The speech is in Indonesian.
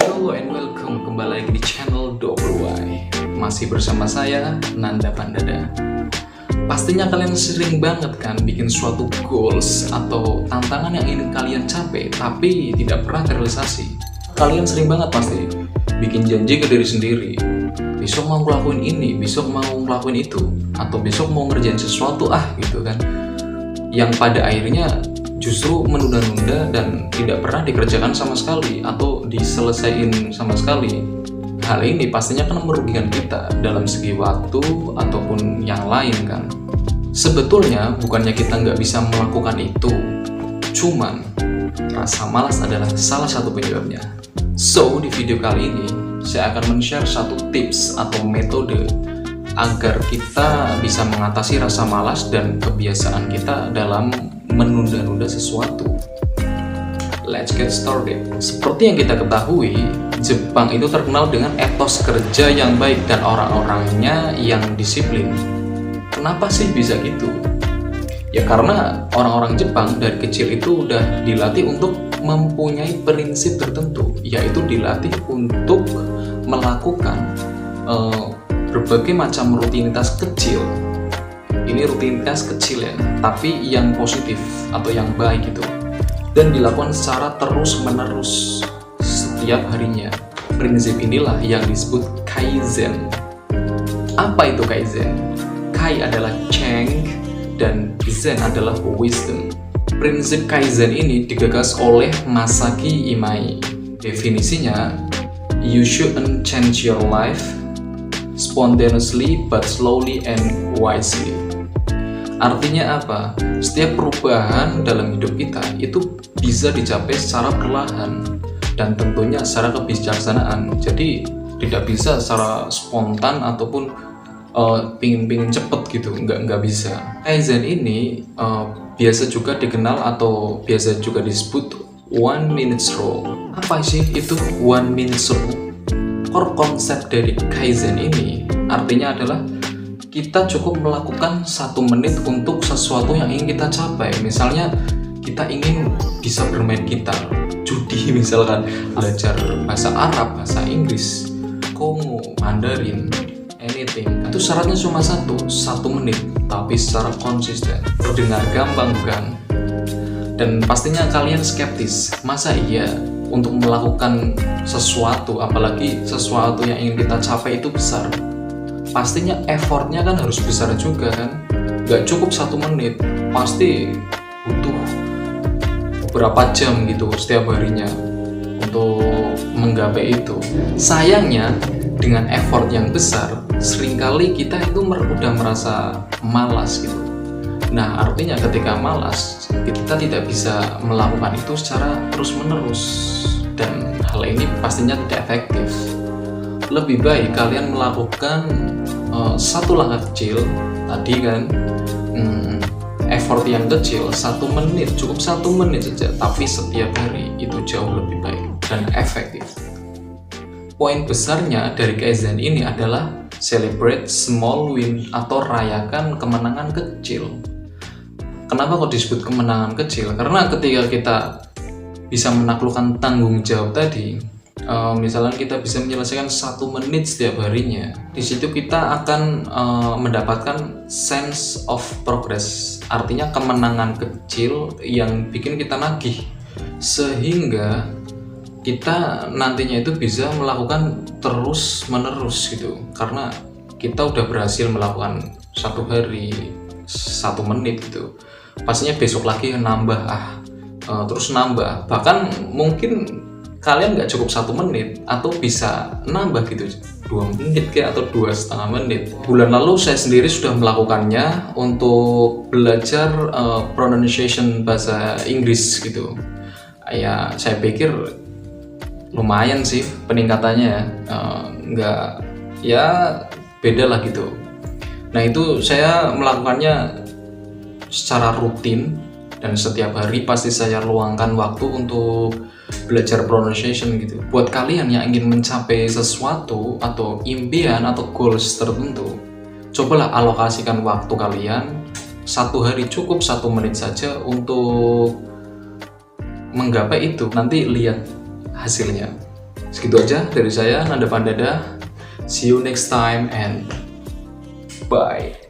Hello and welcome kembali lagi di channel Double-Y. Masih bersama saya, Nanda Pandada. Pastinya kalian sering banget kan bikin suatu goals atau tantangan yang ingin kalian capai tapi tidak pernah terrealisasi. Kalian sering banget pasti bikin janji ke diri sendiri, besok mau ngelakuin ini, besok mau ngelakuin itu, atau besok mau ngerjain sesuatu gitu kan, yang pada akhirnya justru menunda-nunda dan tidak pernah dikerjakan sama sekali atau diselesaikan sama sekali. Hal ini pastinya akan merugikan kita dalam segi waktu ataupun yang lain kan. Sebetulnya bukannya kita nggak bisa melakukan itu, cuman rasa malas adalah salah satu penyebabnya. So, di video kali ini saya akan men-share satu tips atau metode agar kita bisa mengatasi rasa malas dan kebiasaan kita dalam menunda-nunda sesuatu. Let's get started. Seperti yang kita ketahui, Jepang itu terkenal dengan etos kerja yang baik dan orang-orangnya yang disiplin. Kenapa sih bisa gitu? Ya karena orang-orang Jepang dari kecil itu udah dilatih untuk mempunyai prinsip tertentu, yaitu dilatih untuk melakukan berbagai macam rutinitas kecil. Ini rutinitas kecil ya, tapi yang positif atau yang baik gitu, dan dilakukan secara terus-menerus setiap harinya. Prinsip inilah yang disebut Kaizen. Apa itu Kaizen? Kai adalah change dan Zen adalah wisdom. Prinsip Kaizen ini digagas oleh Masaki Imai. Definisinya, you shouldn't change your life spontaneously but slowly and wisely. Artinya apa? Setiap perubahan dalam hidup kita itu bisa dicapai secara perlahan dan tentunya secara kebijaksanaan. Jadi tidak bisa secara spontan ataupun pingin cepet gitu, nggak bisa. Kaizen ini biasa juga dikenal atau biasa juga disebut one minute rule. Apa sih itu one minute rule? Core konsep dari Kaizen ini artinya adalah kita cukup melakukan 1 menit untuk sesuatu yang ingin kita capai. Misalnya kita ingin bisa bermain gitar, judi misalkan, belajar bahasa Arab, bahasa Inggris, Kongo, Mandarin, anything. Itu syaratnya cuma 1 menit, tapi secara konsisten. Terdengar gampang bukan? Dan pastinya kalian skeptis, masa iya untuk melakukan sesuatu, apalagi sesuatu yang ingin kita capai itu besar? Pastinya effortnya kan harus besar juga kan, gak cukup 1 menit, pasti butuh beberapa jam gitu setiap harinya untuk menggapai itu. Sayangnya dengan effort yang besar, seringkali kita itu udah merasa malas gitu. Nah artinya ketika malas, kita tidak bisa melakukan itu secara terus-menerus, dan hal ini pastinya tidak efektif. Lebih baik kalian melakukan 1 langkah kecil tadi kan, effort yang kecil 1 menit, cukup 1 menit saja, tapi setiap hari itu jauh lebih baik dan efektif. Poin besarnya dari Kaizen ini adalah celebrate small win atau rayakan kemenangan kecil. Kenapa kok disebut kemenangan kecil? Karena ketika kita bisa menaklukkan tanggung jawab tadi, misalnya kita bisa menyelesaikan 1 menit setiap harinya, di situ kita akan mendapatkan sense of progress, artinya kemenangan kecil yang bikin kita nagih, sehingga kita nantinya itu bisa melakukan terus menerus gitu, karena kita udah berhasil melakukan 1 hari 1 menit gitu, pastinya besok lagi nambah terus nambah, bahkan mungkin kalian nggak cukup 1 menit atau bisa nambah gitu 2 menit kayak atau 2,5 menit. Bulan lalu saya sendiri sudah melakukannya untuk belajar pronunciation bahasa Inggris gitu. Ya saya pikir lumayan sih peningkatannya, nggak ya beda lah gitu. Nah itu saya melakukannya secara rutin dan setiap hari pasti saya luangkan waktu untuk belajar pronunciation gitu. Buat kalian yang ingin mencapai sesuatu atau impian atau goals tertentu, cobalah alokasikan waktu kalian 1 hari cukup 1 menit saja untuk menggapai itu. Nanti lihat hasilnya. Segitu aja dari saya, Nanda Pandada. See you next time and bye.